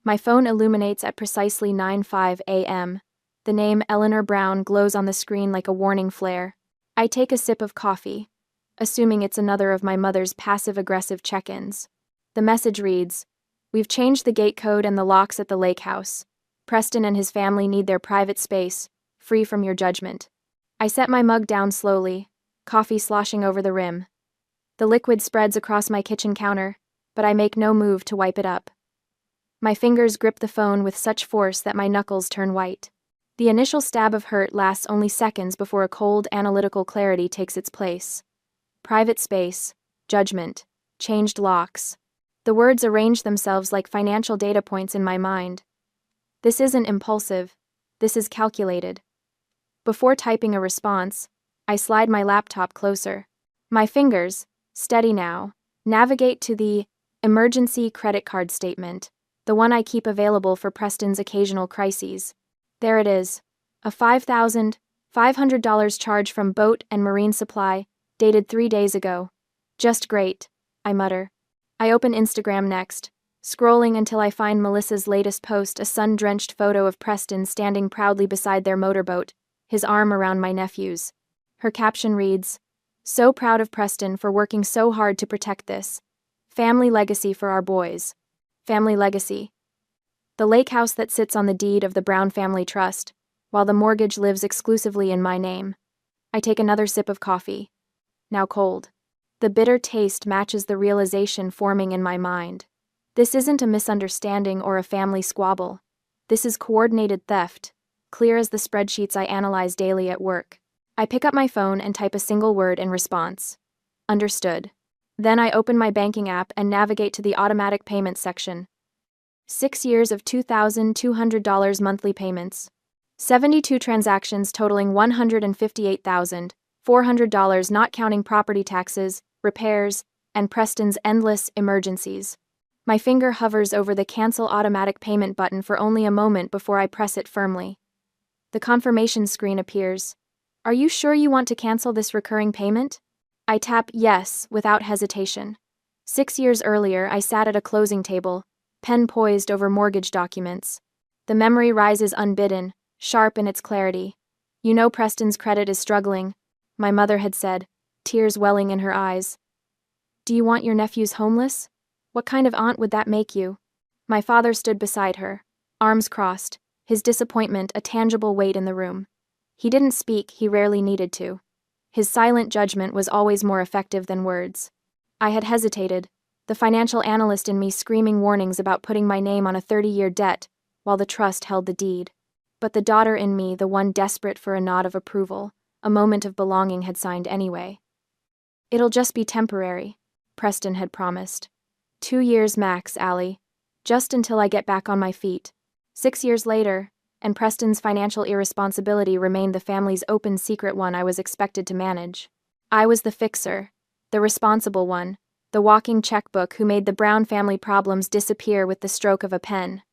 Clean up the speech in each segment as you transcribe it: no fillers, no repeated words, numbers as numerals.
My phone illuminates at precisely 9:05 a.m. The name Eleanor Brown glows on the screen like a warning flare. I take a sip of coffee, assuming it's another of my mother's passive-aggressive check-ins. The message reads, "We've changed the gate code and the locks at the lake house. Preston and his family need their private space, free from your judgment." I set my mug down slowly, coffee sloshing over the rim. The liquid spreads across my kitchen counter, but I make no move to wipe it up. My fingers grip the phone with such force that my knuckles turn white. The initial stab of hurt lasts only seconds before a cold, analytical clarity takes its place. Private space, judgment, changed locks. The words arrange themselves like financial data points in my mind. This isn't impulsive. This is calculated. Before typing a response, I slide my laptop closer. My fingers, steady now, navigate to the emergency credit card statement, the one I keep available for Preston's occasional crises. There it is, a $5,500 charge from Boat and Marine Supply, dated 3 days ago. Just great, I mutter. I open Instagram next, scrolling until I find Melissa's latest post, a sun-drenched photo of Preston standing proudly beside their motorboat, his arm around my nephew's. Her caption reads, "So proud of Preston for working so hard to protect this. Family legacy for our boys." Family legacy. The lake house that sits on the deed of the Brown Family Trust, while the mortgage lives exclusively in my name. I take another sip of coffee. Now cold. The bitter taste matches the realization forming in my mind. This isn't a misunderstanding or a family squabble. This is coordinated theft, clear as the spreadsheets I analyze daily at work. I pick up my phone and type a single word in response. Understood. Then I open my banking app and navigate to the automatic payments section. 6 years of $2,200 monthly payments. 72 transactions totaling $158,400, not counting property taxes, repairs, and Preston's endless emergencies. My finger hovers over the Cancel Automatic Payment button for only a moment before I press it firmly. The confirmation screen appears. "Are you sure you want to cancel this recurring payment?" I tap yes without hesitation. 6 years earlier, I sat at a closing table, pen poised over mortgage documents. The memory rises unbidden, sharp in its clarity. "You know Preston's credit is struggling," my mother had said, tears welling in her eyes. "Do you want your nephews homeless? What kind of aunt would that make you?" My father stood beside her, arms crossed, his disappointment a tangible weight in the room. He didn't speak, he rarely needed to. His silent judgment was always more effective than words. I had hesitated, the financial analyst in me screaming warnings about putting my name on a 30-year debt, while the trust held the deed. But the daughter in me, the one desperate for a nod of approval, a moment of belonging, had signed anyway. "It'll just be temporary," Preston had promised. 2 years max, Allie. Just until I get back on my feet. 6 years later, and Preston's financial irresponsibility remained the family's open secret, one I was expected to manage. I was the fixer, the responsible one, the walking checkbook who made the Brown family problems disappear with the stroke of a pen.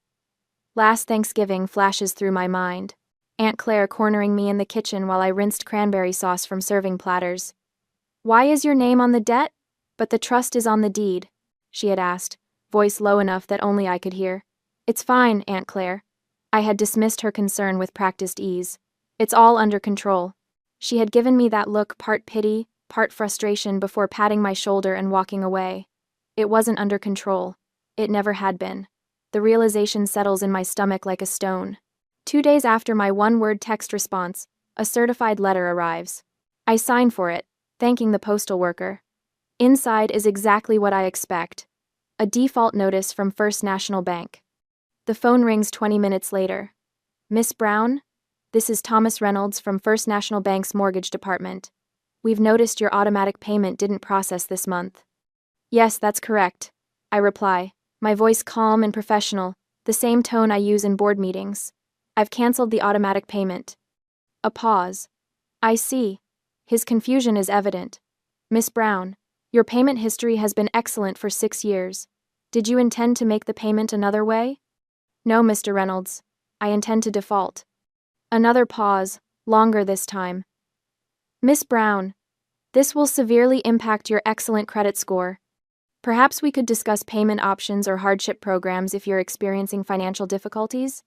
Last Thanksgiving flashes through my mind. Aunt Claire cornering me in the kitchen while I rinsed cranberry sauce from serving platters. "Why is your name on the debt? But the trust is on the deed," she had asked, voice low enough that only I could hear. "It's fine, Aunt Claire." I had dismissed her concern with practiced ease. "It's all under control." She had given me that look, part pity, part frustration, before patting my shoulder and walking away. It wasn't under control. It never had been. The realization settles in my stomach like a stone. 2 days after my one-word text response, a certified letter arrives. I sign for it, thanking the postal worker. Inside is exactly what I expect. A default notice from First National Bank. The phone rings 20 minutes later. "Miss Brown? This is Thomas Reynolds from First National Bank's mortgage department. We've noticed your automatic payment didn't process this month." "Yes, that's correct," I reply, my voice calm and professional, the same tone I use in board meetings. "I've canceled the automatic payment." A pause. "I see." His confusion is evident. "Miss Brown, your payment history has been excellent for 6 years. Did you intend to make the payment another way?" "No, Mr. Reynolds. I intend to default." Another pause, longer this time. "Miss Brown, this will severely impact your excellent credit score." Perhaps we could discuss payment options or hardship programs if you're experiencing financial difficulties?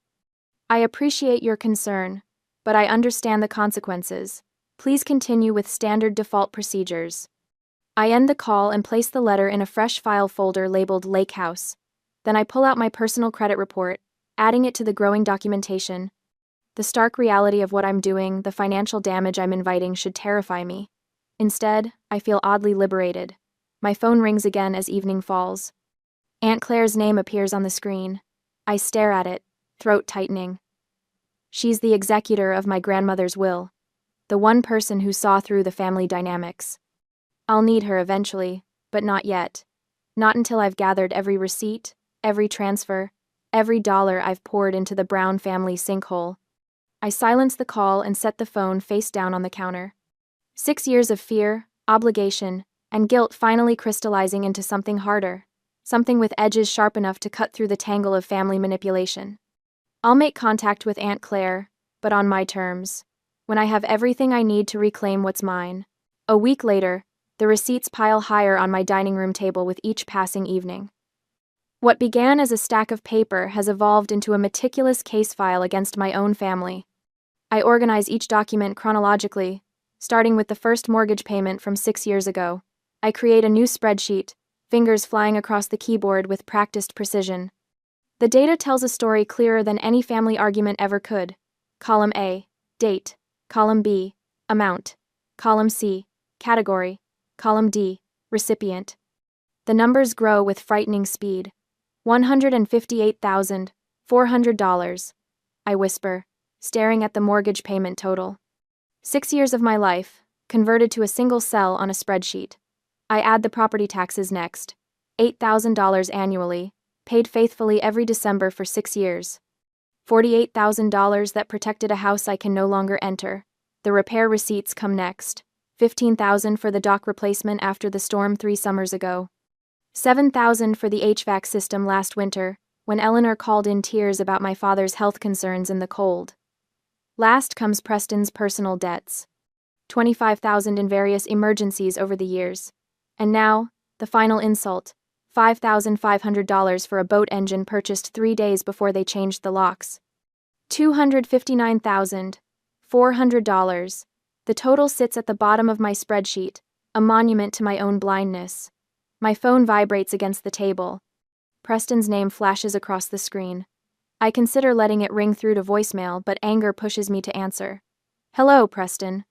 I appreciate your concern, but I understand the consequences. Please continue with standard default procedures. I end the call and place the letter in a fresh file folder labeled Lake House. Then I pull out my personal credit report, adding it to the growing documentation. The stark reality of what I'm doing, the financial damage I'm inviting, should terrify me. Instead, I feel oddly liberated. My phone rings again as evening falls. Aunt Claire's name appears on the screen. I stare at it, throat tightening. She's the executor of my grandmother's will, the one person who saw through the family dynamics. I'll need her eventually, but not yet. Not until I've gathered every receipt, every transfer, every dollar I've poured into the Brown family sinkhole. I silence the call and set the phone face down on the counter. 6 years of fear, obligation, and guilt finally crystallizing into something harder, something with edges sharp enough to cut through the tangle of family manipulation. I'll make contact with Aunt Claire, but on my terms, when I have everything I need to reclaim what's mine. A week later, the receipts pile higher on my dining room table with each passing evening. What began as a stack of paper has evolved into a meticulous case file against my own family. I organize each document chronologically, starting with the first mortgage payment from 6 years ago. I create a new spreadsheet, fingers flying across the keyboard with practiced precision. The data tells a story clearer than any family argument ever could. Column A, date. Column B, amount. Column C, category. Column D, recipient. The numbers grow with frightening speed. $158,400, I whisper, staring at the mortgage payment total. 6 years of my life, converted to a single cell on a spreadsheet. I add the property taxes next. $8,000 annually, paid faithfully every December for 6 years. $48,000 that protected a house I can no longer enter. The repair receipts come next. $15,000 for the dock replacement after the storm 3 summers ago. $7,000 for the HVAC system last winter, when Eleanor called in tears about my father's health concerns in the cold. Last comes Preston's personal debts. $25,000 in various emergencies over the years. And now, the final insult, $5,500 for a boat engine purchased 3 days before they changed the locks. $259,400. The total sits at the bottom of my spreadsheet, a monument to my own blindness. My phone vibrates against the table. Preston's name flashes across the screen. I consider letting it ring through to voicemail, but anger pushes me to answer. Hello, Preston.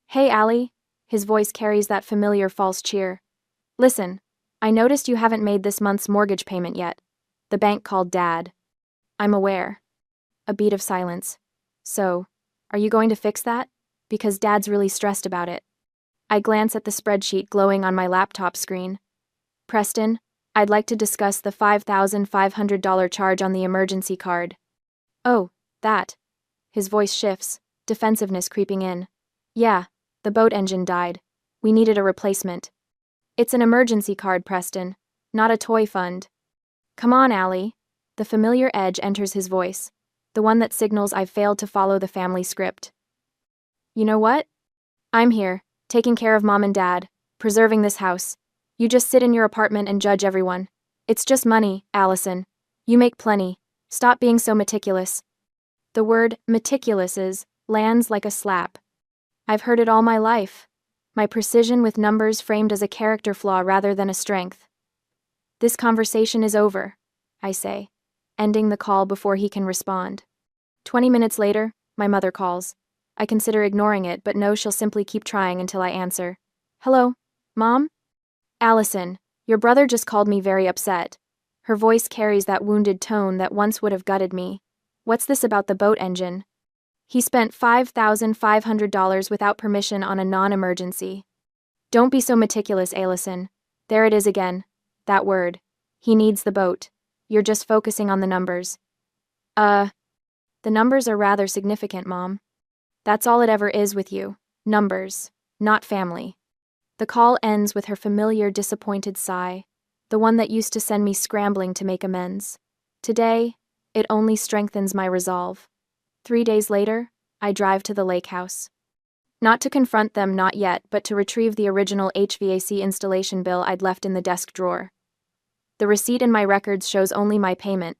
Hey, Allie. His voice carries that familiar false cheer. Listen, I noticed you haven't made this month's mortgage payment yet. The bank called Dad. I'm aware. A beat of silence. So, are you going to fix that? Because Dad's really stressed about it. I glance at the spreadsheet glowing on my laptop screen. Preston, I'd like to discuss the $5,500 charge on the emergency card. Oh, that. His voice shifts, defensiveness creeping in. Yeah, the boat engine died. We needed a replacement. It's an emergency card, Preston, not a toy fund. Come on, Allie. The familiar edge enters his voice, the one that signals I've failed to follow the family script. You know what? I'm here, taking care of Mom and Dad, preserving this house. You just sit in your apartment and judge everyone. It's just money, Allison. You make plenty. Stop being so meticulous. The word meticulous lands like a slap. I've heard it all my life. My precision with numbers framed as a character flaw rather than a strength. This conversation is over, I say, ending the call before he can respond. 20 minutes later, my mother calls. I consider ignoring it, but know she'll simply keep trying until I answer. Hello, Mom? Allison, your brother just called me very upset. Her voice carries that wounded tone that once would have gutted me. What's this about the boat engine? He spent $5,500 without permission on a non-emergency. Don't be so meticulous, Allison. There it is again. That word. He needs the boat. You're just focusing on the numbers. The numbers are rather significant, Mom. That's all it ever is with you. Numbers, not family. The call ends with her familiar disappointed sigh, the one that used to send me scrambling to make amends. Today, it only strengthens my resolve. 3 days later, I drive to the lake house. Not to confront them, not yet, but to retrieve the original HVAC installation bill I'd left in the desk drawer. The receipt in my records shows only my payment,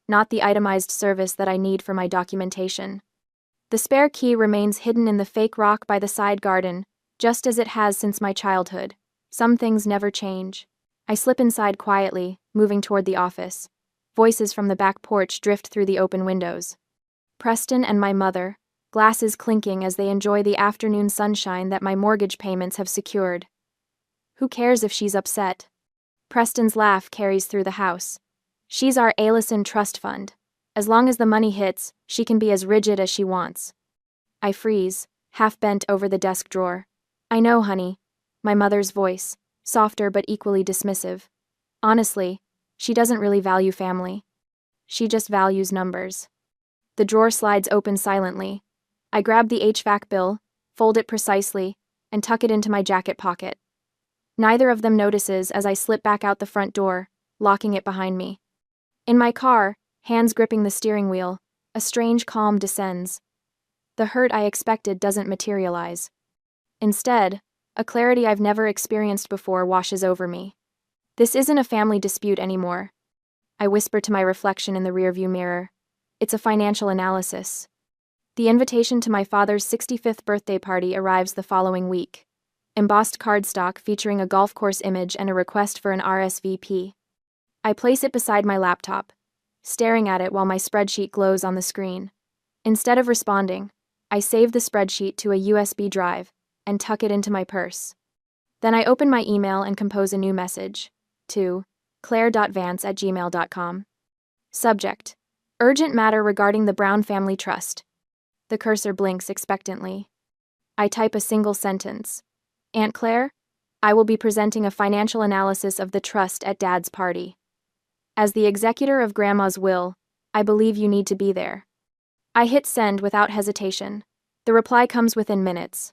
not the itemized service that I need for my documentation. The spare key remains hidden in the fake rock by the side garden, just as it has since my childhood. Some things never change. I slip inside quietly, moving toward the office. Voices from the back porch drift through the open windows. Preston and my mother, glasses clinking as they enjoy the afternoon sunshine that my mortgage payments have secured. Who cares if she's upset? Preston's laugh carries through the house. She's our Alison trust fund. As long as the money hits, she can be as rigid as she wants. I freeze, half bent over the desk drawer. I know, honey. My mother's voice, softer but equally dismissive. Honestly, she doesn't really value family. She just values numbers. The drawer slides open silently. I grab the HVAC bill, fold it precisely, and tuck it into my jacket pocket. Neither of them notices as I slip back out the front door, locking it behind me. In my car, hands gripping the steering wheel, a strange calm descends. The hurt I expected doesn't materialize. Instead, a clarity I've never experienced before washes over me. This isn't a family dispute anymore. I whisper to my reflection in the rearview mirror. It's a financial analysis. The invitation to my father's 65th birthday party arrives the following week. Embossed cardstock featuring a golf course image and a request for an RSVP. I place it beside my laptop, staring at it while my spreadsheet glows on the screen. Instead of responding, I save the spreadsheet to a USB drive and tuck it into my purse. Then I open my email and compose a new message. To claire.vance@gmail.com. Subject: Urgent matter regarding the Brown family trust. The cursor blinks expectantly. I type a single sentence. Aunt Claire, I will be presenting a financial analysis of the trust at Dad's party. As the executor of Grandma's will, I believe you need to be there. I hit send without hesitation. The reply comes within minutes.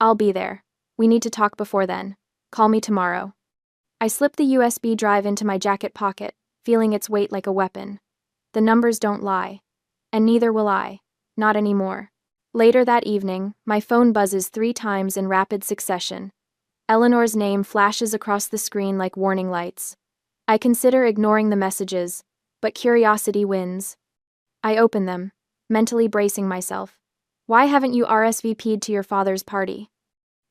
I'll be there. We need to talk before then. Call me tomorrow. I slip the USB drive into my jacket pocket, feeling its weight like a weapon. The numbers don't lie. And neither will I. Not anymore. Later that evening, my phone buzzes 3 times in rapid succession. Eleanor's name flashes across the screen like warning lights. I consider ignoring the messages, but curiosity wins. I open them, mentally bracing myself. Why haven't you RSVP'd to your father's party?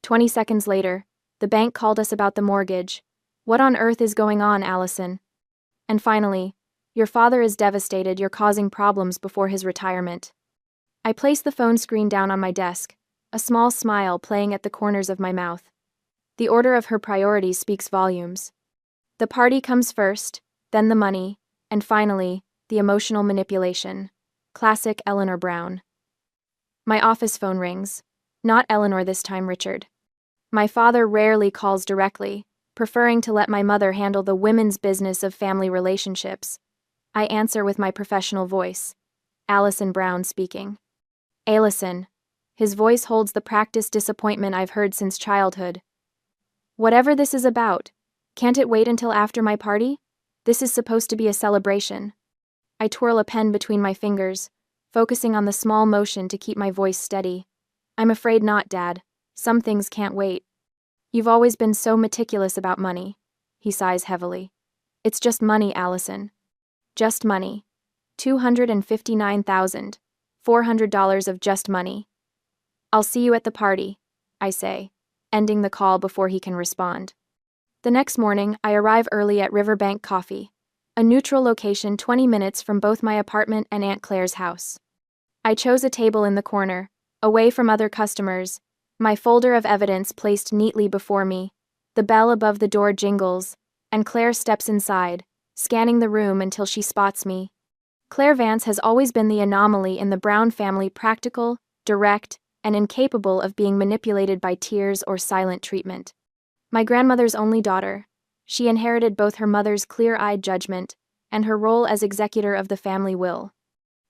20 seconds later, the bank called us about the mortgage. What on earth is going on, Allison? And finally, your father is devastated you're causing problems before his retirement. I place the phone screen down on my desk, a small smile playing at the corners of my mouth. The order of her priorities speaks volumes. The party comes first, then the money, and finally, the emotional manipulation. Classic Eleanor Brown. My office phone rings. Not Eleanor this time, Richard. My father rarely calls directly, preferring to let my mother handle the women's business of family relationships. I answer with my professional voice. Allison Brown speaking. Alison. His voice holds the practiced disappointment I've heard since childhood. Whatever this is about, can't it wait until after my party? This is supposed to be a celebration. I twirl a pen between my fingers, focusing on the small motion to keep my voice steady. I'm afraid not, Dad. Some things can't wait. You've always been so meticulous about money. He sighs heavily. It's just money, Allison. Just money. $259,400 of just money. I'll see you at the party, I say, ending the call before he can respond. The next morning, I arrive early at Riverbank Coffee, a neutral location 20 minutes from both my apartment and Aunt Claire's house. I chose a table in the corner, away from other customers, my folder of evidence placed neatly before me. The bell above the door jingles, and Claire steps inside, scanning the room until she spots me. Claire Vance has always been the anomaly in the Brown family, practical, direct, and incapable of being manipulated by tears or silent treatment. My grandmother's only daughter, she inherited both her mother's clear-eyed judgment and her role as executor of the family will.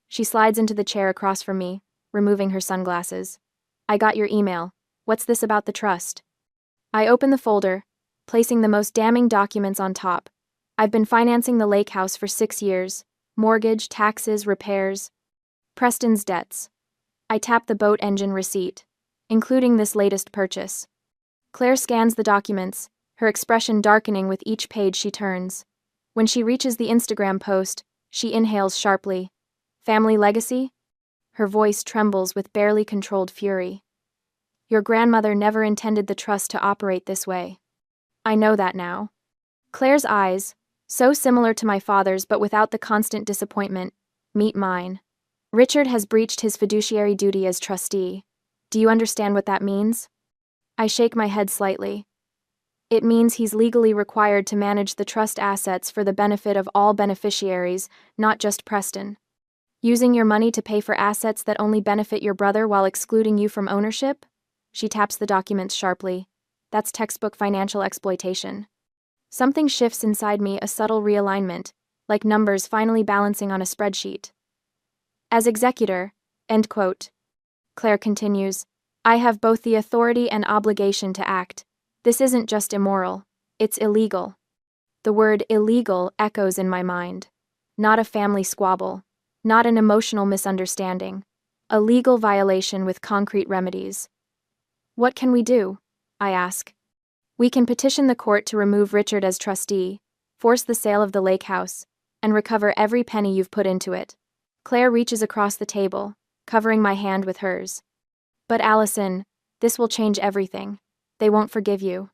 She slides into the chair across from me, removing her sunglasses. I got your email. What's this about the trust? I open the folder, placing the most damning documents on top. I've been financing the lake house for 6 years. Mortgage, taxes, repairs. Preston's debts. I tap the boat engine receipt, including this latest purchase. Claire scans the documents, her expression darkening with each page she turns. When she reaches the Instagram post, she inhales sharply. Family legacy? Her voice trembles with barely controlled fury. Your grandmother never intended the trust to operate this way. I know that now. Claire's eyes, so similar to my father's but without the constant disappointment, meet mine. Richard has breached his fiduciary duty as trustee. Do you understand what that means? I shake my head slightly. It means he's legally required to manage the trust assets for the benefit of all beneficiaries, not just Preston. Using your money to pay for assets that only benefit your brother while excluding you from ownership? She taps the documents sharply. That's textbook financial exploitation. Something shifts inside me, a subtle realignment, like numbers finally balancing on a spreadsheet. As executor, end quote. Claire continues, I have both the authority and obligation to act. This isn't just immoral, it's illegal. The word illegal echoes in my mind. Not a family squabble, not an emotional misunderstanding, a legal violation with concrete remedies. What can we do? I ask. We can petition the court to remove Richard as trustee, force the sale of the lake house, and recover every penny you've put into it. Claire reaches across the table, covering my hand with hers. But Allison, this will change everything. They won't forgive you.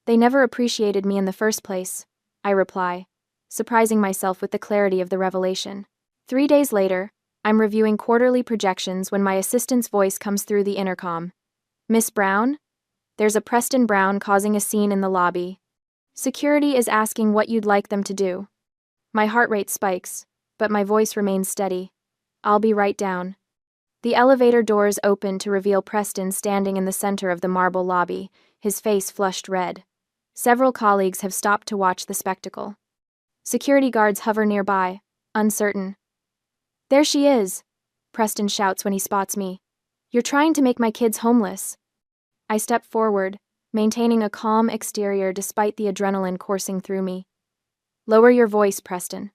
They never appreciated me in the first place, I reply, surprising myself with the clarity of the revelation. 3 days later, I'm reviewing quarterly projections when my assistant's voice comes through the intercom. Miss Brown? There's a Preston Brown causing a scene in the lobby. Security is asking what you'd like them to do. My heart rate spikes, but my voice remains steady. I'll be right down. The elevator doors open to reveal Preston standing in the center of the marble lobby, his face flushed red. Several colleagues have stopped to watch the spectacle. Security guards hover nearby, uncertain. There she is, Preston shouts when he spots me. You're trying to make my kids homeless. I step forward, maintaining a calm exterior despite the adrenaline coursing through me. Lower your voice, Preston.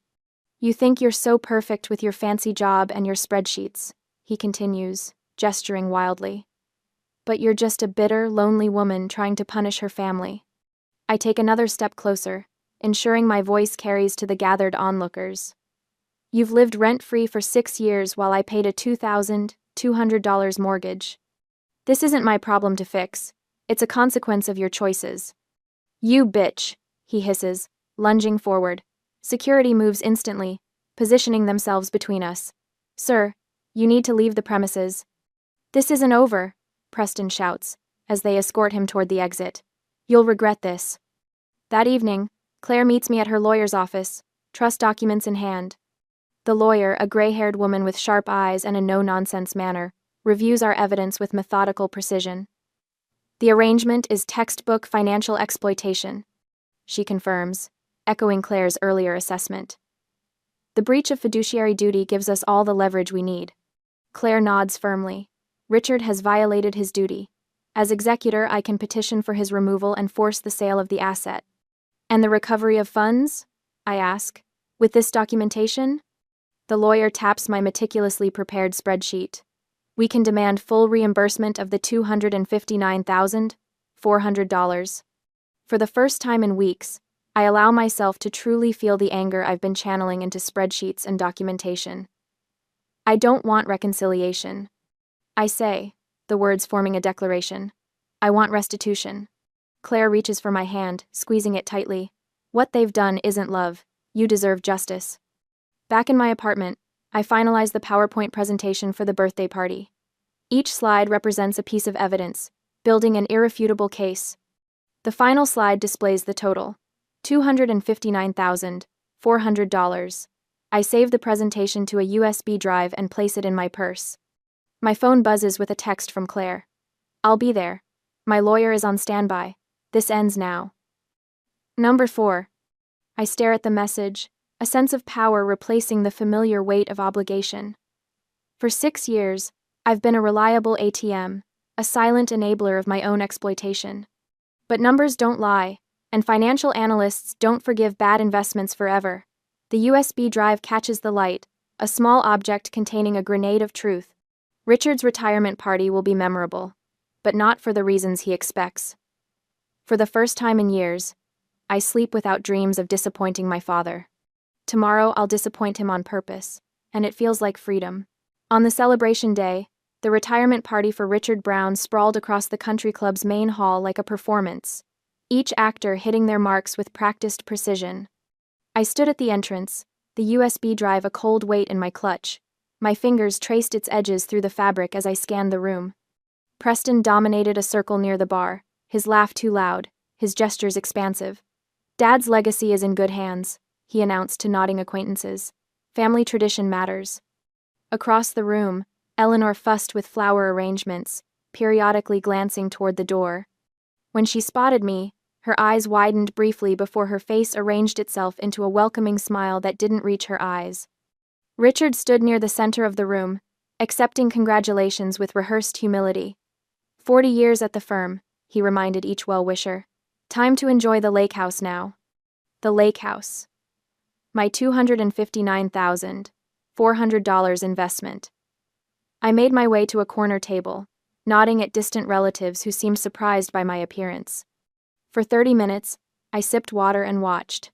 You think you're so perfect with your fancy job and your spreadsheets, he continues, gesturing wildly. But you're just a bitter, lonely woman trying to punish her family. I take another step closer, ensuring my voice carries to the gathered onlookers. You've lived rent-free for 6 years while I paid a $2,200 mortgage. This isn't my problem to fix. It's a consequence of your choices. You bitch, he hisses, lunging forward. Security moves instantly, positioning themselves between us. Sir, you need to leave the premises. This isn't over, Preston shouts, as they escort him toward the exit. You'll regret this. That evening, Claire meets me at her lawyer's office, trust documents in hand. The lawyer, a gray-haired woman with sharp eyes and a no-nonsense manner, reviews our evidence with methodical precision. The arrangement is textbook financial exploitation, she confirms, echoing Claire's earlier assessment. The breach of fiduciary duty gives us all the leverage we need. Claire nods firmly. Richard has violated his duty. As executor, I can petition for his removal and force the sale of the asset. And the recovery of funds? I ask. With this documentation? The lawyer taps my meticulously prepared spreadsheet. We can demand full reimbursement of the $259,400. For the first time in weeks, I allow myself to truly feel the anger I've been channeling into spreadsheets and documentation. I don't want reconciliation. I say, the words forming a declaration. I want restitution. Claire reaches for my hand, squeezing it tightly. What they've done isn't love. You deserve justice. Back in my apartment, I finalize the PowerPoint presentation for the birthday party. Each slide represents a piece of evidence, building an irrefutable case. The final slide displays the total, $259,400. I save the presentation to a USB drive and place it in my purse. My phone buzzes with a text from Claire. I'll be there. My lawyer is on standby. This ends now. Number 4. I stare at the message, a sense of power replacing the familiar weight of obligation. For 6 years, I've been a reliable ATM, a silent enabler of my own exploitation. But numbers don't lie, and financial analysts don't forgive bad investments forever. The USB drive catches the light, a small object containing a grenade of truth. Richard's retirement party will be memorable, but not for the reasons he expects. For the first time in years, I sleep without dreams of disappointing my father. Tomorrow I'll disappoint him on purpose, and it feels like freedom. On the celebration day, the retirement party for Richard Brown sprawled across the country club's main hall like a performance, each actor hitting their marks with practiced precision. I stood at the entrance, the USB drive a cold weight in my clutch. My fingers traced its edges through the fabric as I scanned the room. Preston dominated a circle near the bar, his laugh too loud, his gestures expansive. "Dad's legacy is in good hands," he announced to nodding acquaintances. "Family tradition matters." Across the room, Eleanor fussed with flower arrangements, periodically glancing toward the door. When she spotted me, her eyes widened briefly before her face arranged itself into a welcoming smile that didn't reach her eyes. Richard stood near the center of the room, accepting congratulations with rehearsed humility. 40 years at the firm, he reminded each well-wisher. Time to enjoy the lake house now. The lake house. My $259,400 investment. I made my way to a corner table, nodding at distant relatives who seemed surprised by my appearance. For 30 minutes, I sipped water and watched.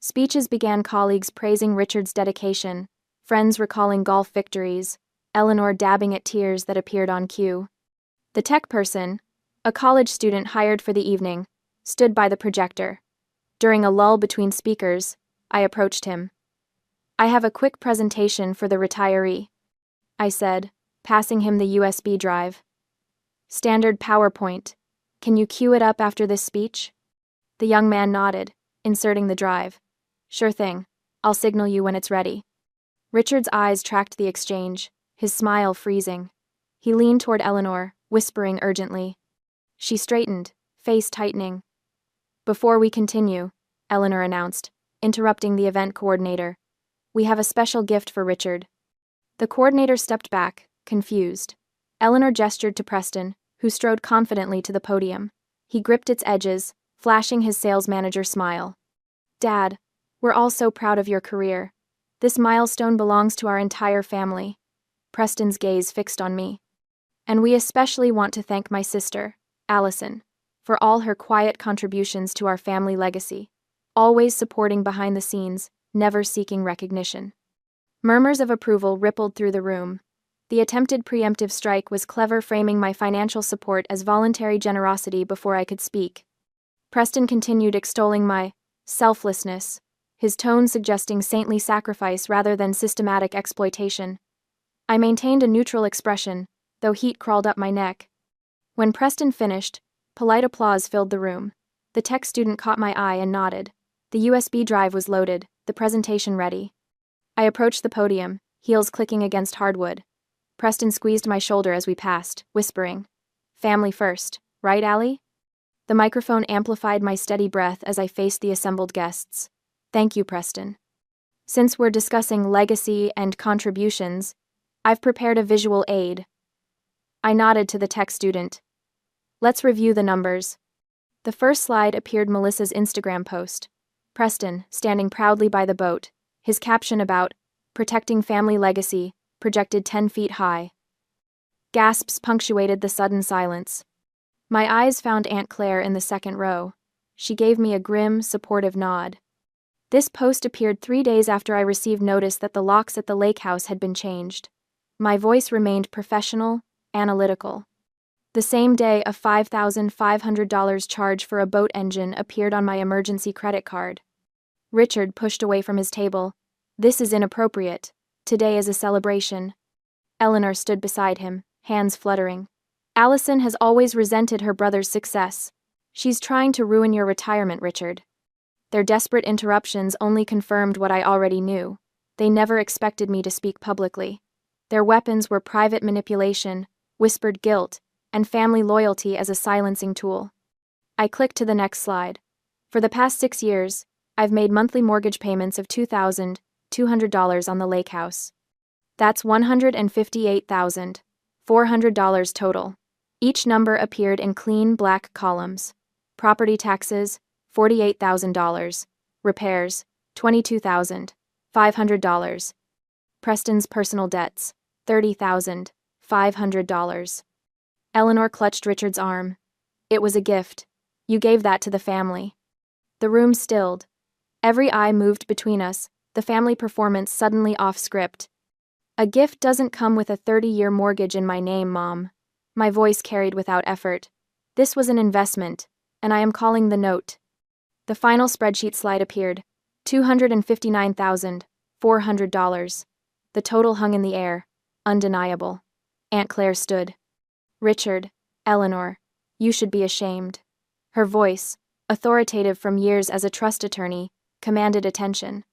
Speeches began, colleagues praising Richard's dedication, friends recalling golf victories, Eleanor dabbing at tears that appeared on cue. The tech person, a college student hired for the evening, stood by the projector. During a lull between speakers, I approached him. "I have a quick presentation for the retiree," I said, passing him the USB drive. "Standard PowerPoint. Can you cue it up after this speech?" The young man nodded, inserting the drive. "Sure thing. I'll signal you when it's ready." Richard's eyes tracked the exchange, his smile freezing. He leaned toward Eleanor, whispering urgently. She straightened, face tightening. "Before we continue," Eleanor announced, interrupting the event coordinator, "we have a special gift for Richard." The coordinator stepped back, confused. Eleanor gestured to Preston, who strode confidently to the podium. He gripped its edges, flashing his sales manager smile. "Dad, we're all so proud of your career. This milestone belongs to our entire family." Preston's gaze fixed on me. "And we especially want to thank my sister, Allison, for all her quiet contributions to our family legacy, always supporting behind the scenes, never seeking recognition." Murmurs of approval rippled through the room. The attempted preemptive strike was clever, framing my financial support as voluntary generosity before I could speak. Preston continued extolling my selflessness, his tone suggesting saintly sacrifice rather than systematic exploitation. I maintained a neutral expression, though heat crawled up my neck. When Preston finished, polite applause filled the room. The tech student caught my eye and nodded. The USB drive was loaded, the presentation ready. I approached the podium, heels clicking against hardwood. Preston squeezed my shoulder as we passed, whispering, "Family first, right, Allie?" The microphone amplified my steady breath as I faced the assembled guests. "Thank you, Preston. Since we're discussing legacy and contributions, I've prepared a visual aid." I nodded to the tech student. "Let's review the numbers." The first slide appeared Melissa's Instagram post. Preston, standing proudly by the boat, his caption about protecting family legacy, projected 10 feet high. Gasps punctuated the sudden silence. My eyes found Aunt Claire in the second row. She gave me a grim, supportive nod. This post appeared 3 days after I received notice that the locks at the lake house had been changed. My voice remained professional, analytical. The same day, a $5,500 charge for a boat engine appeared on my emergency credit card. Richard pushed away from his table. "This is inappropriate. Today is a celebration." Eleanor stood beside him, hands fluttering. "Allison has always resented her brother's success. She's trying to ruin your retirement, Richard." Their desperate interruptions only confirmed what I already knew. They never expected me to speak publicly. Their weapons were private manipulation, whispered guilt, and family loyalty as a silencing tool. I clicked to the next slide. For the past 6 years, I've made monthly mortgage payments of $2,200 on the lake house. That's $158,400 total. Each number appeared in clean black columns. Property taxes, $48,000. Repairs, $22,500. Preston's personal debts, $30,500. Eleanor clutched Richard's arm. "It was a gift. You gave that to the family." The room stilled. Every eye moved between us, the family performance suddenly off script. A gift doesn't come with a 30-year mortgage in my name, Mom. My voice carried without effort. This was an investment, and I am calling the note. The final spreadsheet slide appeared. $259,400. The total hung in the air. Undeniable. Aunt Claire stood. Richard, Eleanor, you should be ashamed. Her voice, authoritative from years as a trust attorney, commanded attention.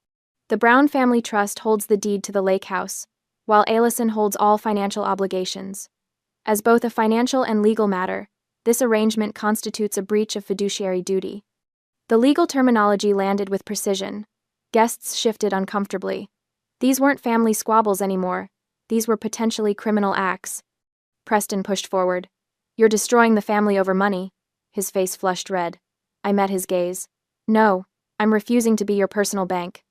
The Brown Family Trust holds the deed to the lake house, while Alison holds all financial obligations. As both a financial and legal matter, this arrangement constitutes a breach of fiduciary duty. The legal terminology landed with precision. Guests shifted uncomfortably. These weren't family squabbles anymore. These were potentially criminal acts. Preston pushed forward. You're destroying the family over money. His face flushed red. I met his gaze. No, I'm refusing to be your personal bank.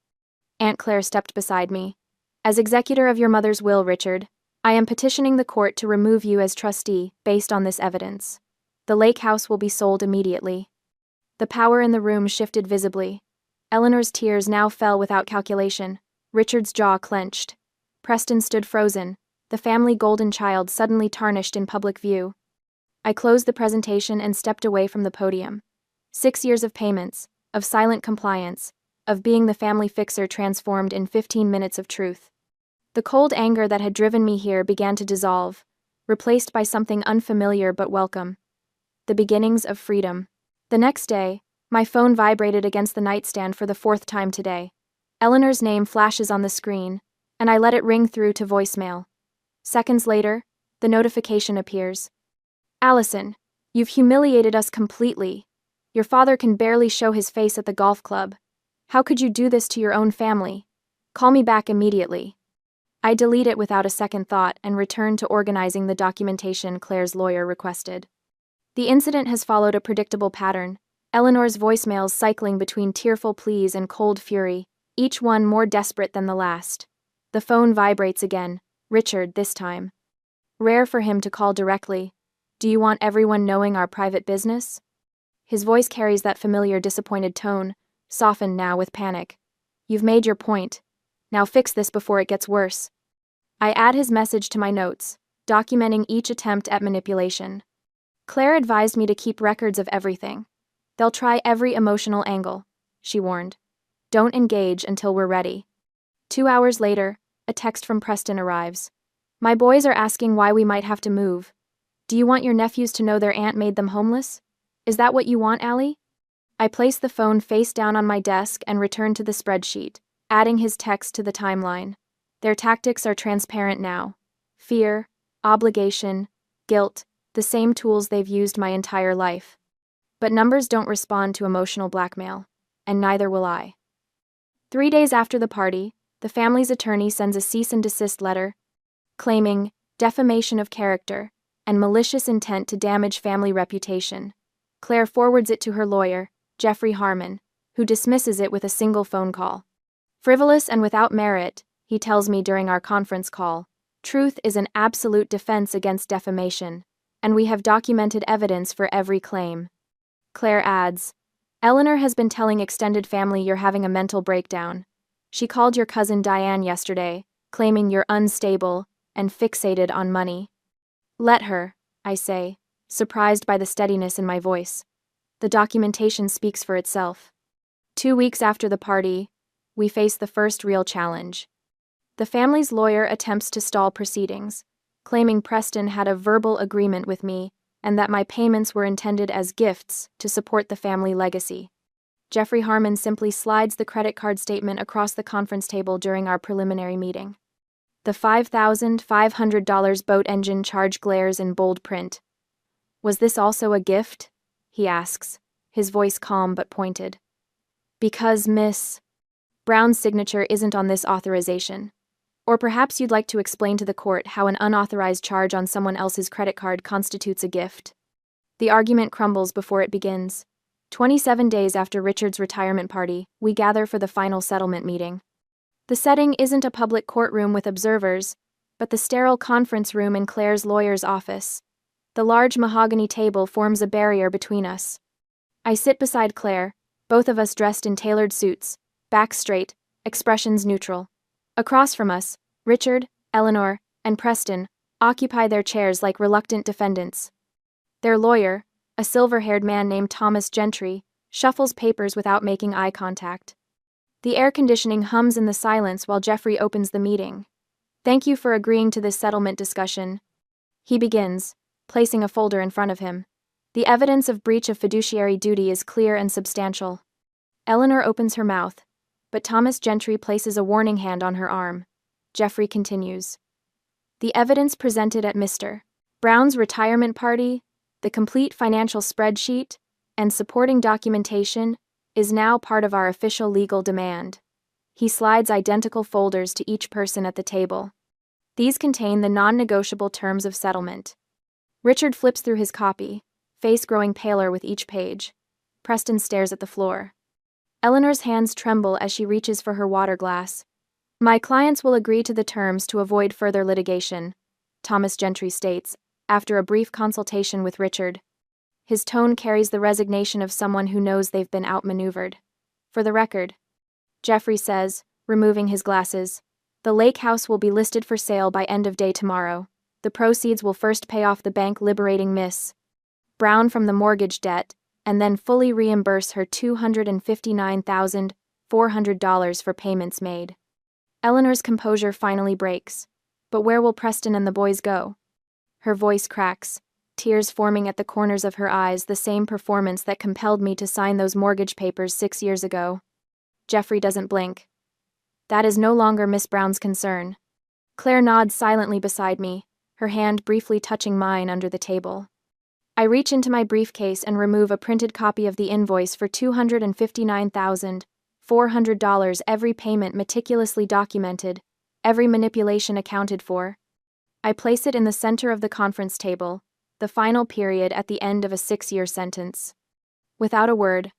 Aunt Claire stepped beside me. As executor of your mother's will, Richard, I am petitioning the court to remove you as trustee based on this evidence. The lake house will be sold immediately. The power in the room shifted visibly. Eleanor's tears now fell without calculation. Richard's jaw clenched. Preston stood frozen, the family golden child suddenly tarnished in public view. I closed the presentation and stepped away from the podium. 6 years of payments, of silent compliance, of being the family fixer transformed in 15 minutes of truth. The cold anger that had driven me here began to dissolve, replaced by something unfamiliar but welcome. The beginnings of freedom. The next day, my phone vibrated against the nightstand for the 4th time today. Eleanor's name flashes on the screen, and I let it ring through to voicemail. Seconds later, the notification appears. Alison, you've humiliated us completely. Your father can barely show his face at the golf club. How could you do this to your own family? Call me back immediately. I delete it without a second thought and return to organizing the documentation Claire's lawyer requested. The incident has followed a predictable pattern. Eleanor's voicemails cycling between tearful pleas and cold fury, each one more desperate than the last. The phone vibrates again, Richard this time. Rare for him to call directly. Do you want everyone knowing our private business? His voice carries that familiar disappointed tone, softened now with panic. You've made your point. Now fix this before it gets worse. I add his message to my notes, documenting each attempt at manipulation. Claire advised me to keep records of everything. They'll try every emotional angle, she warned. Don't engage until we're ready. 2 hours later, a text from Preston arrives. My boys are asking why we might have to move. Do you want your nephews to know their aunt made them homeless? Is that what you want, Allie? I place the phone face down on my desk and return to the spreadsheet, adding his text to the timeline. Their tactics are transparent now. Fear, obligation, guilt, the same tools they've used my entire life. But numbers don't respond to emotional blackmail, and neither will I. 3 days after the party, the family's attorney sends a cease and desist letter, claiming defamation of character and malicious intent to damage family reputation. Claire forwards it to her lawyer, Jeffrey Harmon, who dismisses it with a single phone call. Frivolous and without merit, he tells me during our conference call, truth is an absolute defense against defamation, and we have documented evidence for every claim. Claire adds, Eleanor has been telling extended family you're having a mental breakdown. She called your cousin Diane yesterday, claiming you're unstable and fixated on money. Let her, I say, surprised by the steadiness in my voice. The documentation speaks for itself. 2 weeks after the party, we face the first real challenge. The family's lawyer attempts to stall proceedings, claiming Preston had a verbal agreement with me and that my payments were intended as gifts to support the family legacy. Jeffrey Harmon simply slides the credit card statement across the conference table during our preliminary meeting. The $5,500 boat engine charge glares in bold print. Was this also a gift? He asks, his voice calm but pointed. Because Miss Brown's signature isn't on this authorization. Or perhaps you'd like to explain to the court how an unauthorized charge on someone else's credit card constitutes a gift. The argument crumbles before it begins. 27 days after Richard's retirement party, we gather for the final settlement meeting. The setting isn't a public courtroom with observers, but the sterile conference room in Claire's lawyer's office. The large mahogany table forms a barrier between us. I sit beside Claire, both of us dressed in tailored suits, backs straight, expressions neutral. Across from us, Richard, Eleanor, and Preston occupy their chairs like reluctant defendants. Their lawyer, a silver-haired man named Thomas Gentry, shuffles papers without making eye contact. The air conditioning hums in the silence while Jeffrey opens the meeting. "Thank you for agreeing to this settlement discussion," he begins, placing a folder in front of him. "The evidence of breach of fiduciary duty is clear and substantial." Eleanor opens her mouth, but Thomas Gentry places a warning hand on her arm. Jeffrey continues. "The evidence presented at Mr. Brown's retirement party, the complete financial spreadsheet, and supporting documentation is now part of our official legal demand." He slides identical folders to each person at the table. These contain the non-negotiable terms of settlement. Richard flips through his copy, face growing paler with each page. Preston stares at the floor. Eleanor's hands tremble as she reaches for her water glass. "My clients will agree to the terms to avoid further litigation," Thomas Gentry states, after a brief consultation with Richard. His tone carries the resignation of someone who knows they've been outmaneuvered. "For the record," Jeffrey says, removing his glasses, "the lake house will be listed for sale by end of day tomorrow. The proceeds will first pay off the bank liberating Miss Brown from the mortgage debt, and then fully reimburse her $259,400 for payments made." Eleanor's composure finally breaks. "But where will Preston and the boys go?" Her voice cracks, tears forming at the corners of her eyes, the same performance that compelled me to sign those mortgage papers 6 years ago. Jeffrey doesn't blink. "That is no longer Miss Brown's concern." Claire nods silently beside me, her hand briefly touching mine under the table. I reach into my briefcase and remove a printed copy of the invoice for $259,400, every payment meticulously documented, every manipulation accounted for. I place it in the center of the conference table, the final period at the end of a 6-year sentence. Without a word,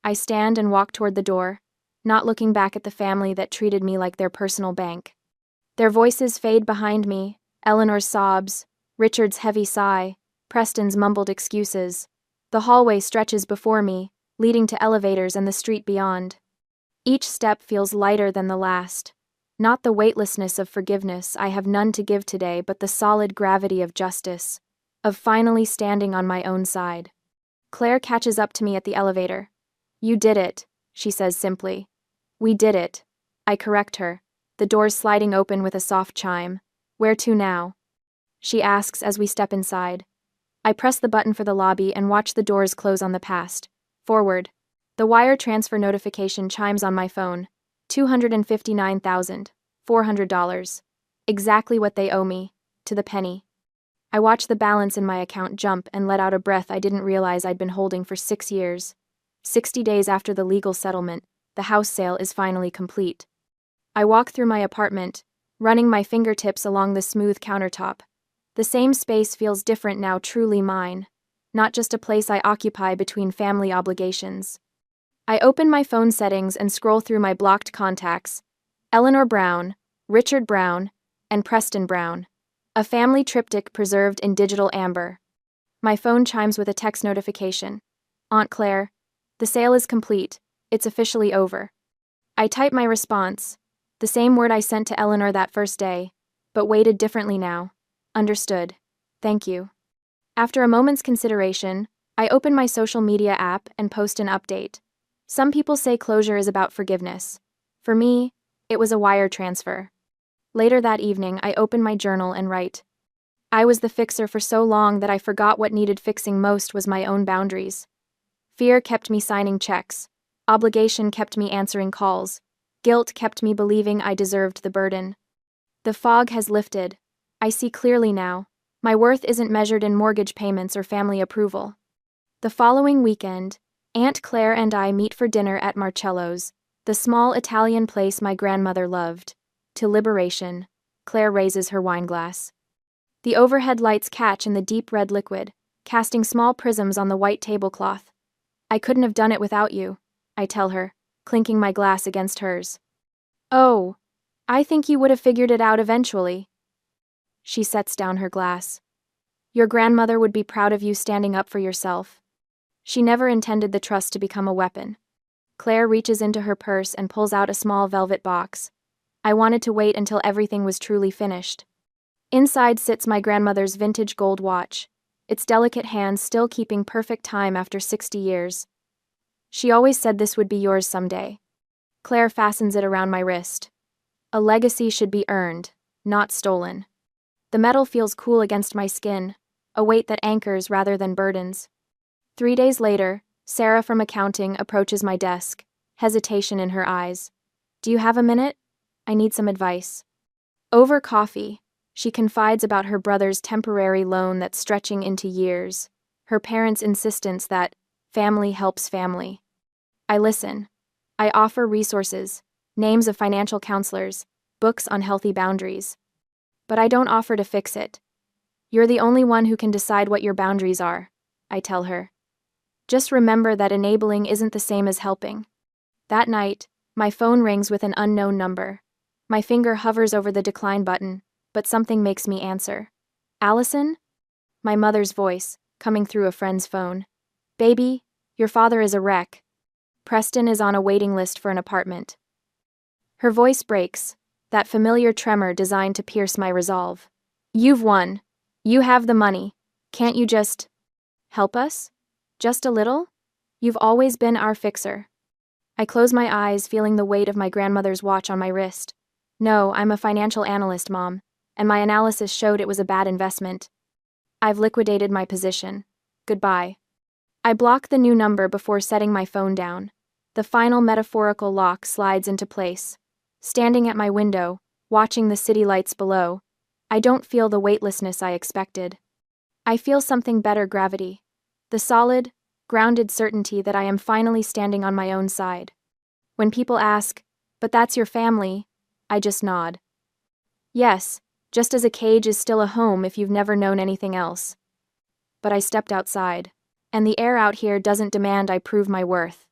I stand and walk toward the door, not looking back at the family that treated me like their personal bank. Their voices fade behind me, Eleanor's sobs, Richard's heavy sigh, Preston's mumbled excuses. The hallway stretches before me, leading to elevators and the street beyond. Each step feels lighter than the last. Not the weightlessness of forgiveness, I have none to give today, but the solid gravity of justice, of finally standing on my own side. Claire catches up to me at the elevator. "You did it," she says simply. "We did it." I correct her, the doors sliding open with a soft chime. "Where to now?" she asks as we step inside. I press the button for the lobby and watch the doors close on the past. Forward. The wire transfer notification chimes on my phone. $259,400. Exactly what they owe me, to the penny. I watch the balance in my account jump and let out a breath I didn't realize I'd been holding for 6 years. 60 days after the legal settlement, the house sale is finally complete. I walk through my apartment, running my fingertips along the smooth countertop. The same space feels different now, truly mine, not just a place I occupy between family obligations. I open my phone settings and scroll through my blocked contacts. Eleanor Brown, Richard Brown, and Preston Brown. A family triptych preserved in digital amber. My phone chimes with a text notification. "Aunt Claire, the sale is complete. It's officially over." I type my response, the same word I sent to Eleanor that first day, but weighted differently now. "Understood. Thank you." After a moment's consideration, I open my social media app and post an update. Some people say closure is about forgiveness. For me, it was a wire transfer. Later that evening, I open my journal and write. I was the fixer for so long that I forgot what needed fixing most was my own boundaries. Fear kept me signing checks. Obligation kept me answering calls. Guilt kept me believing I deserved the burden. The fog has lifted. I see clearly now. My worth isn't measured in mortgage payments or family approval. The following weekend, Aunt Claire and I meet for dinner at Marcello's, the small Italian place my grandmother loved. To liberation, Claire raises her wineglass. The overhead lights catch in the deep red liquid, casting small prisms on the white tablecloth. "I couldn't have done it without you," I tell her, clinking my glass against hers. "Oh, I think you would have figured it out eventually." She sets down her glass. "Your grandmother would be proud of you standing up for yourself. She never intended the trust to become a weapon." Claire reaches into her purse and pulls out a small velvet box. I wanted to wait until everything was truly finished. Inside sits my grandmother's vintage gold watch, its delicate hands still keeping perfect time after 60 years. She always said this would be yours someday. Claire fastens it around my wrist. A legacy should be earned, not stolen. The metal feels cool against my skin, a weight that anchors rather than burdens. 3 days later, Sarah from accounting approaches my desk, hesitation in her eyes. Do you have a minute? I need some advice. Over coffee, she confides about her brother's temporary loan that's stretching into years, her parents' insistence that family helps family. I listen. I offer resources, names of financial counselors, books on healthy boundaries. But I don't offer to fix it. You're the only one who can decide what your boundaries are, I tell her. Just remember that enabling isn't the same as helping. That night, my phone rings with an unknown number. My finger hovers over the decline button, but something makes me answer. Allison? My mother's voice, coming through a friend's phone. Baby, your father is a wreck. Preston is on a waiting list for an apartment. Her voice breaks, that familiar tremor designed to pierce my resolve. You've won. You have the money. Can't you just help us? Just a little? You've always been our fixer. I close my eyes, feeling the weight of my grandmother's watch on my wrist. No, I'm a financial analyst, Mom, and my analysis showed it was a bad investment. I've liquidated my position. Goodbye. I block the new number before setting my phone down. The final metaphorical lock slides into place. Standing at my window, watching the city lights below, I don't feel the weightlessness I expected. I feel something better: gravity. The solid, grounded certainty that I am finally standing on my own side. When people ask, "But that's your family," I just nod. Yes, just as a cage is still a home if you've never known anything else. But I stepped outside, and the air out here doesn't demand I prove my worth.